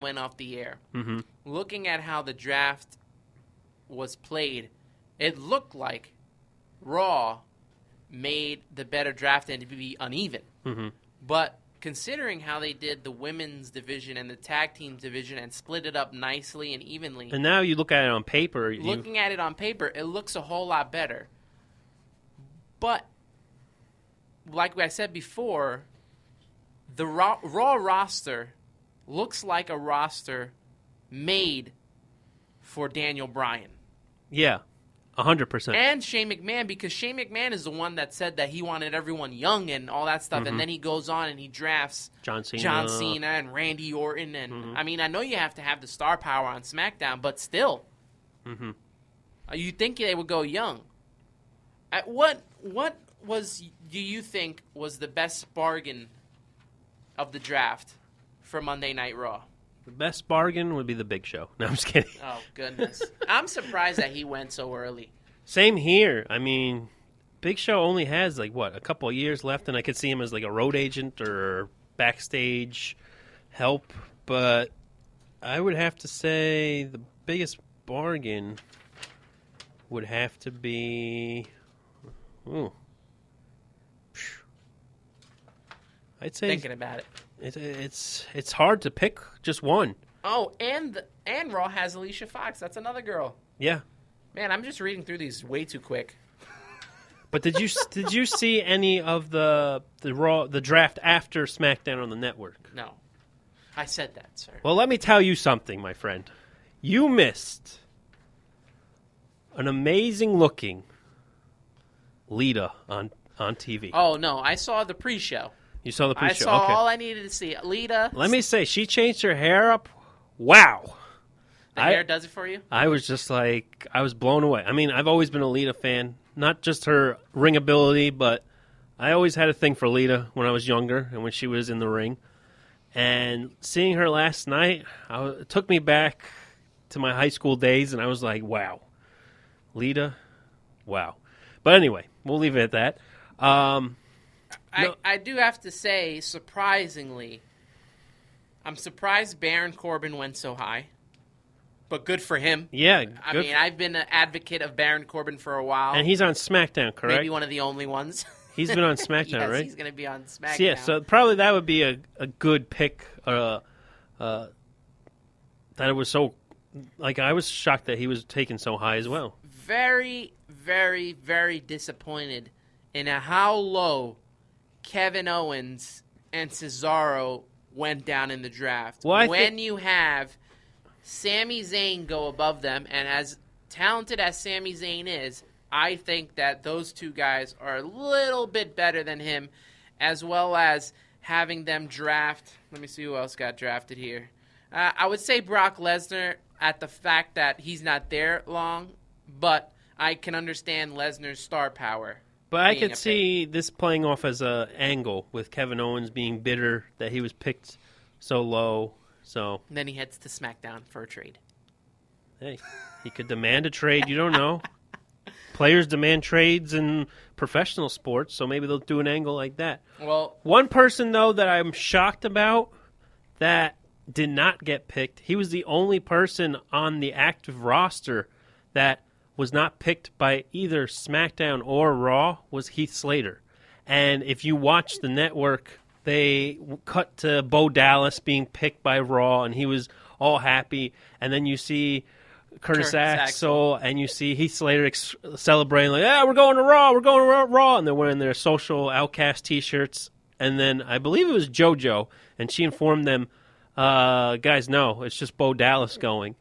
went off the air. Mm-hmm. Looking at how the draft was played, it looked like Raw made the better draft and to be uneven. Mm-hmm. But considering how they did the women's division and the tag team division and split it up nicely and evenly, And now you look at it on paper. looking at it on paper, it looks a whole lot better. But like I said before, the Raw roster looks like a roster made for Daniel Bryan. Yeah, 100%. And Shane McMahon, because Shane McMahon is the one that said that he wanted everyone young and all that stuff, and then he goes on and he drafts John Cena and Randy Orton. And I mean, I know you have to have the star power on SmackDown, but still, you think they would go young. What do you think was the best bargain of the draft for Monday Night Raw? The best bargain would be the Big Show. No, I'm just kidding. Oh, goodness. I'm surprised that he went so early. Same here. I mean, Big Show only has, a couple of years left, and I could see him as, a road agent or backstage help. But I would have to say the biggest bargain would have to be... I'd say... Thinking about it. It's hard to pick just one. Oh, and Raw has Alicia Fox. That's another girl. Yeah. Man, I'm just reading through these way too quick. But did you see any of the draft after SmackDown on the network? No. I said that, sir. Well, let me tell you something, my friend. You missed an amazing looking Lita on TV. Oh, no. I saw the pre-show. You saw the pre-show? I saw okay. all I needed to see. Lita. Let me say, she changed her hair up. Wow. The hair does it for you? I was just I was blown away. I mean, I've always been a Lita fan. Not just her ring ability, but I always had a thing for Lita when I was younger and when she was in the ring. And seeing her last night, it took me back to my high school days, and I was like, wow. Lita, wow. But anyway, we'll leave it at that. I do have to say, surprisingly, I'm surprised Baron Corbin went so high. But good for him. Yeah. I mean, I've been an advocate of Baron Corbin for a while. And he's on SmackDown, correct? Maybe one of the only ones. He's been on SmackDown, yes, right? He's going to be on SmackDown. So, yeah, so probably that would be a good pick. That it was so... I was shocked that he was taken so high as well. Very, very, very disappointed in how low Kevin Owens and Cesaro went down in the draft. Well, when you have Sami Zayn go above them, and as talented as Sami Zayn is, I think that those two guys are a little bit better than him, as well as having them draft. Let me see who else got drafted here. I would say Brock Lesnar at the fact that he's not there long, but I can understand Lesnar's star power. But I could see this playing off as an angle with Kevin Owens being bitter that he was picked so low. So And then he heads to SmackDown for a trade. Hey, he could demand a trade. You don't know. Players demand trades in professional sports, so maybe they'll do an angle like that. Well, one person, though, that I'm shocked about that did not get picked, he was the only person on the active roster that was not picked by either SmackDown or Raw, was Heath Slater. And if you watch the network, they cut to Bo Dallas being picked by Raw, and he was all happy. And then you see Curtis Axel, and you see Heath Slater celebrating, like, we're going to Raw, and they're wearing their Social Outcast T-shirts. And then I believe it was JoJo, and she informed them, guys, no, it's just Bo Dallas going.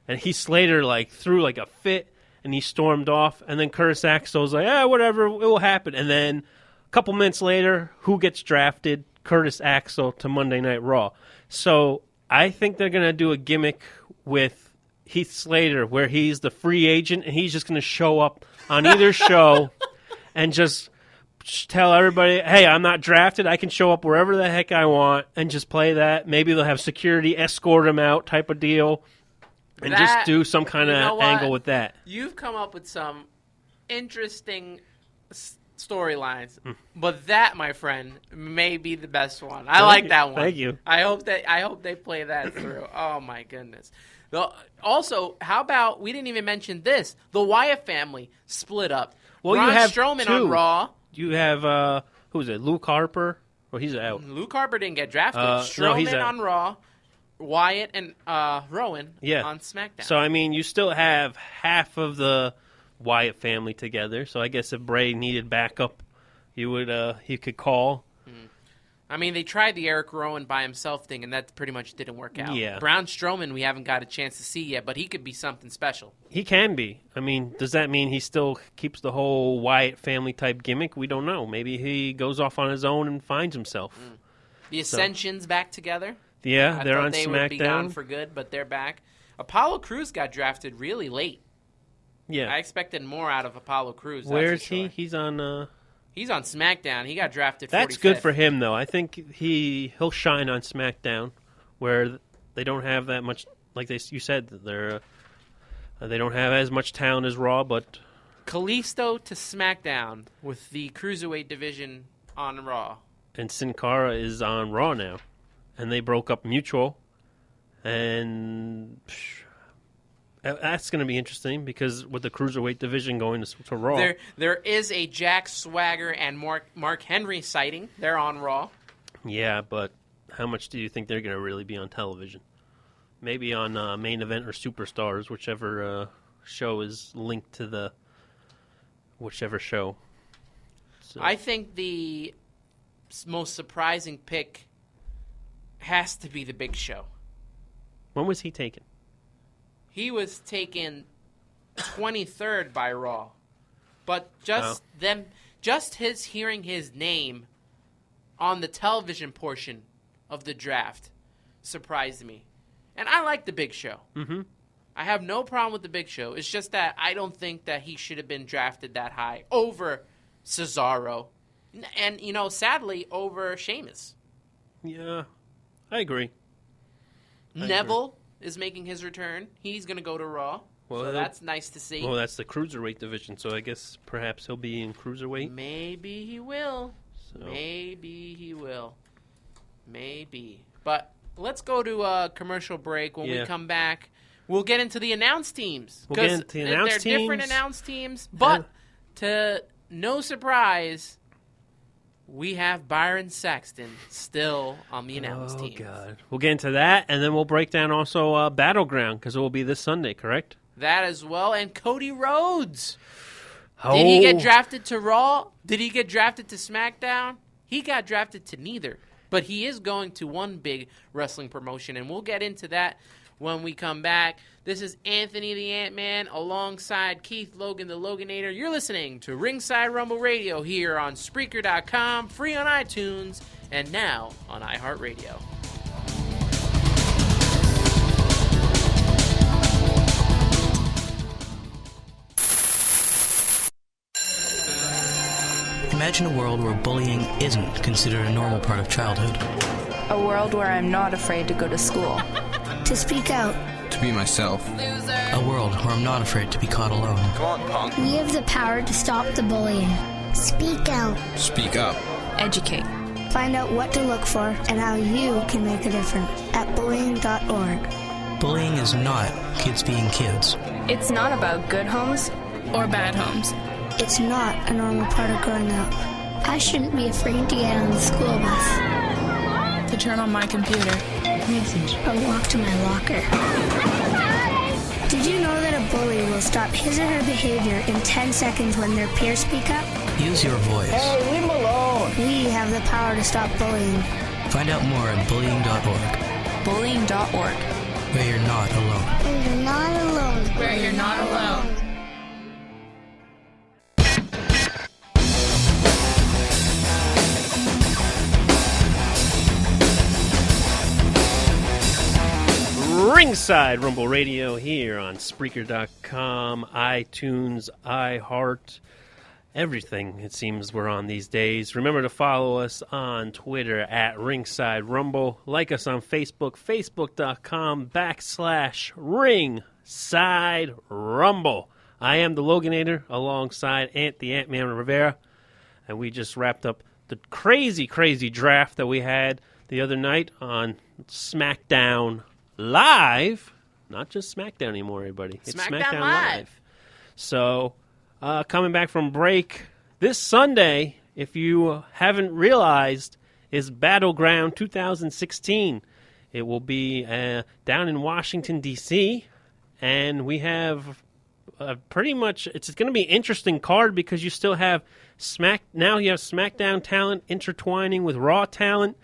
And Heath Slater, threw a fit, and he stormed off. And then Curtis Axel was like, whatever, it will happen. And then a couple minutes later, who gets drafted? Curtis Axel to Monday Night Raw. So I think they're going to do a gimmick with Heath Slater where he's the free agent, and he's just going to show up on either show and just tell everybody, hey, I'm not drafted. I can show up wherever the heck I want and just play that. Maybe they'll have security escort him out type of deal and just do some kind of angle with that. You've come up with some interesting storylines, but that, my friend, may be the best one. I like that one. Thank you. I hope they play that through. Oh my goodness. Also, how about, we didn't even mention this, the Wyatt family split up. Well, Braun you have Strowman two. on Raw. You have who is it? Luke Harper. Well, he's out. Luke Harper didn't get drafted. No, he's Strowman out. on Raw. Wyatt and Rowan on SmackDown. So, I mean, you still have half of the Wyatt family together. So, I guess if Bray needed backup, he could call. I mean, they tried the Eric Rowan by himself thing, and that pretty much didn't work out. Yeah. Braun Strowman, we haven't got a chance to see yet, but he could be something special. He can be. I mean, does that mean he still keeps the whole Wyatt family type gimmick? We don't know. Maybe he goes off on his own and finds himself. The Ascension's back together. Yeah, they're on they SmackDown. Would be gone for good, but they're back. Apollo Crews got drafted really late. Yeah. I expected more out of Apollo Crews. Where is he? He's on... He's on SmackDown. He got drafted 45th. That's good for him, though. I think he'll shine on SmackDown, where they don't have that much. Like you said, they don't have as much talent as Raw. But Kalisto to SmackDown with the Cruiserweight division on Raw. And Sin Cara is on Raw now, and they broke up Mutual, and that's going to be interesting because with the Cruiserweight division going to Raw. There is a Jack Swagger and Mark Henry sighting. They're on Raw. Yeah, but how much do you think they're going to really be on television? Maybe on Main Event or Superstars, whichever show is linked to the whichever show. So. I think the most surprising pick has to be the Big Show. When was he taken? He was taken 23rd by Raw, but just hearing his name on the television portion of the draft surprised me, and I like the Big Show. Mm-hmm. I have no problem with the Big Show. It's just that I don't think that he should have been drafted that high over Cesaro, and sadly over Sheamus. Yeah, I agree. Neville is making his return. He's going to go to Raw, so that's nice to see. Well, that's the Cruiserweight division, so I guess perhaps he'll be in Cruiserweight. Maybe he will. So. Maybe he will. Maybe. But let's go to a commercial break. When we come back, we'll get into the announced teams. Because they're different announced teams, but to no surprise, we have Byron Saxton still on the announced team. Oh, God. We'll get into that, and then we'll break down also Battleground, because it will be this Sunday, correct? That as well, and Cody Rhodes. Did he get drafted to Raw? Did he get drafted to SmackDown? He got drafted to neither, but he is going to one big wrestling promotion, and we'll get into that when we come back. This is Anthony the Ant-Man alongside Keith Logan the Loganator. You're listening to Ringside Rumble Radio here on Spreaker.com, free on iTunes, and now on iHeartRadio. Imagine a world where bullying isn't considered a normal part of childhood. A world where I'm not afraid to go to school. To speak out. To be myself. Loser. A world where I'm not afraid to be caught alone. Come on, punk. We have the power to stop the bullying. Speak out. Speak up. Educate. Find out what to look for and how you can make a difference at bullying.org. Bullying is not kids being kids. It's not about good homes or bad homes. It's not a normal part of growing up. I shouldn't be afraid to get on the school bus. To turn on my computer. Or walk to my locker. Did you know that a bully will stop his or her behavior in 10 seconds when their peers speak up? Use your voice. Hey, leave him alone. We have the power to stop bullying. Find out more at bullying.org. Bullying.org. Where you're not alone. Where you're not alone. Where you're not alone. Ringside Rumble Radio here on Spreaker.com, iTunes, iHeart, everything it seems we're on these days. Remember to follow us on Twitter at Ringside Rumble. Like us on Facebook, Facebook.com/Ringside Rumble. I am the Loganator alongside the Ant-Man Rivera. And we just wrapped up the crazy, crazy draft that we had the other night on Smackdown Live. Not just Smackdown anymore, everybody. It's Smackdown Live. So, coming back from break, this Sunday, if you haven't realized, is Battleground 2016. It will be down in Washington, D.C., and we have pretty much, it's going to be an interesting card because you still have now you have SmackDown talent intertwining with Raw talent,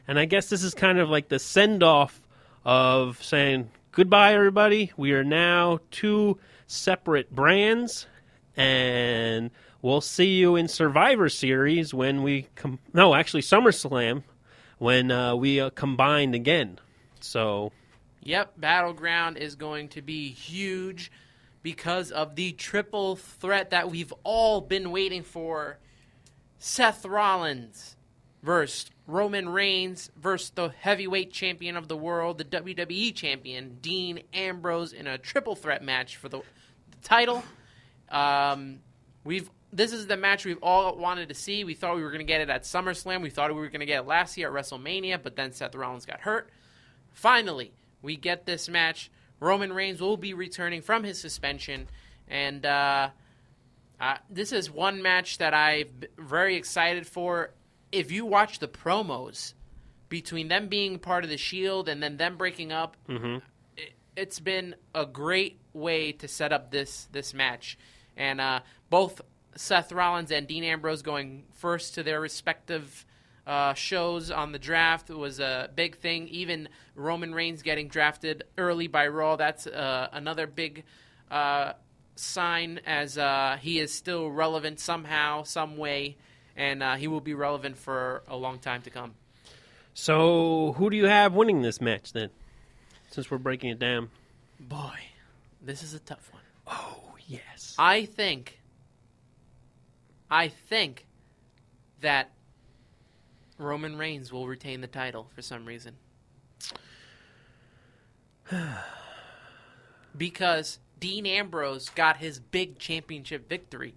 and I guess this is kind of like the send-off of saying, goodbye, everybody. We are now two separate brands, and we'll see you in Survivor Series when we SummerSlam, when we combined again. So, yep, Battleground is going to be huge because of the triple threat that we've all been waiting for. Seth Rollins versus Roman Reigns versus the heavyweight champion of the world, the WWE champion, Dean Ambrose, in a triple threat match for the title. This is the match we've all wanted to see. We thought we were going to get it at SummerSlam. We thought we were going to get it last year at WrestleMania, but then Seth Rollins got hurt. Finally, we get this match. Roman Reigns will be returning from his suspension, and this is one match that I'm very excited for. If you watch the promos between them being part of the Shield and then them breaking up, it's been a great way to set up this match. And both Seth Rollins and Dean Ambrose going first to their respective shows on the draft was a big thing. Even Roman Reigns getting drafted early by Raw, that's another big sign, as he is still relevant somehow, some way, and he will be relevant for a long time to come. So who do you have winning this match then, since we're breaking it down? Boy, this is a tough one. Oh, yes. I think that Roman Reigns will retain the title for some reason. Because Dean Ambrose got his big championship victory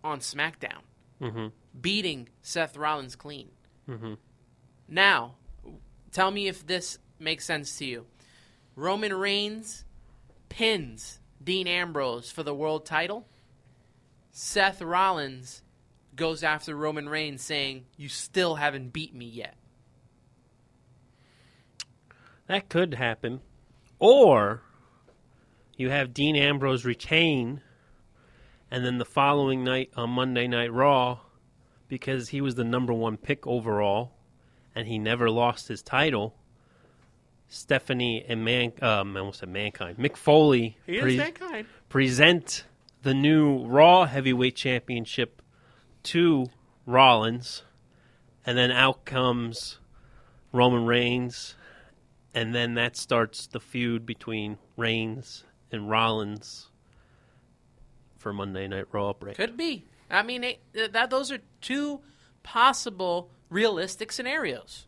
on SmackDown, beating Seth Rollins clean. Now, tell me if this makes sense to you. Roman Reigns pins Dean Ambrose for the world title. Seth Rollins goes after Roman Reigns saying, "You still haven't beat me yet." That could happen. Or you have Dean Ambrose retain, and then the following night on Monday Night Raw, because he was the number one pick overall, and he never lost his title, Stephanie and Mick Foley present the new Raw Heavyweight Championship to Rollins, and then out comes Roman Reigns, and then that starts the feud between Reigns and Rollins for Monday Night Raw break. Could be. I mean, those are two possible realistic scenarios.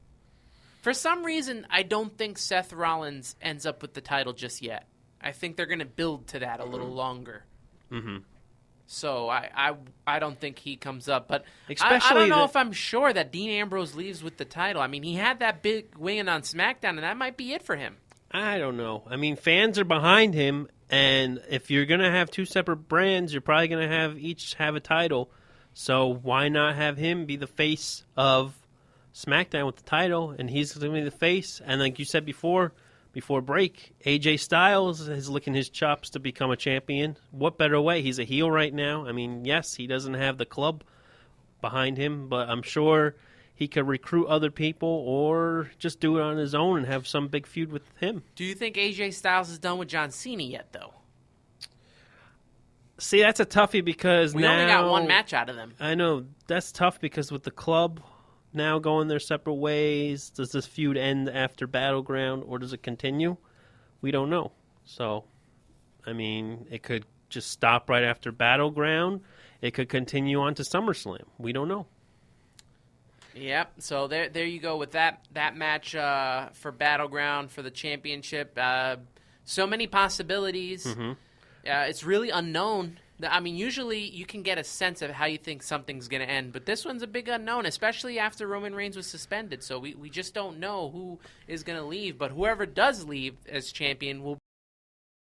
For some reason, I don't think Seth Rollins ends up with the title just yet. I think they're going to build to that a little longer. So I don't think he comes up. But I don't know if I'm sure that Dean Ambrose leaves with the title. I mean, he had that big win on SmackDown, and that might be it for him. I don't know. I mean, fans are behind him, and if you're going to have two separate brands, you're probably going to each have a title. So why not have him be the face of SmackDown with the title, and he's going to be the face? And like you said before break, AJ Styles is licking his chops to become a champion. What better way? He's a heel right now. I mean, yes, he doesn't have the club behind him, but I'm sure he could recruit other people or just do it on his own and have some big feud with him. Do you think AJ Styles is done with John Cena yet, though? See, that's a toughie because we only got one match out of them. I know. That's tough because with the club now going their separate ways, does this feud end after Battleground or does it continue? We don't know. So, I mean, it could just stop right after Battleground. It could continue on to SummerSlam. We don't know. Yep. So there you go with that match for Battleground for the championship. So many possibilities. It's really unknown I mean, usually you can get a sense of how you think something's going to end, but this one's a big unknown, especially after Roman Reigns was suspended. So we just don't know who is going to leave. But whoever does leave as champion will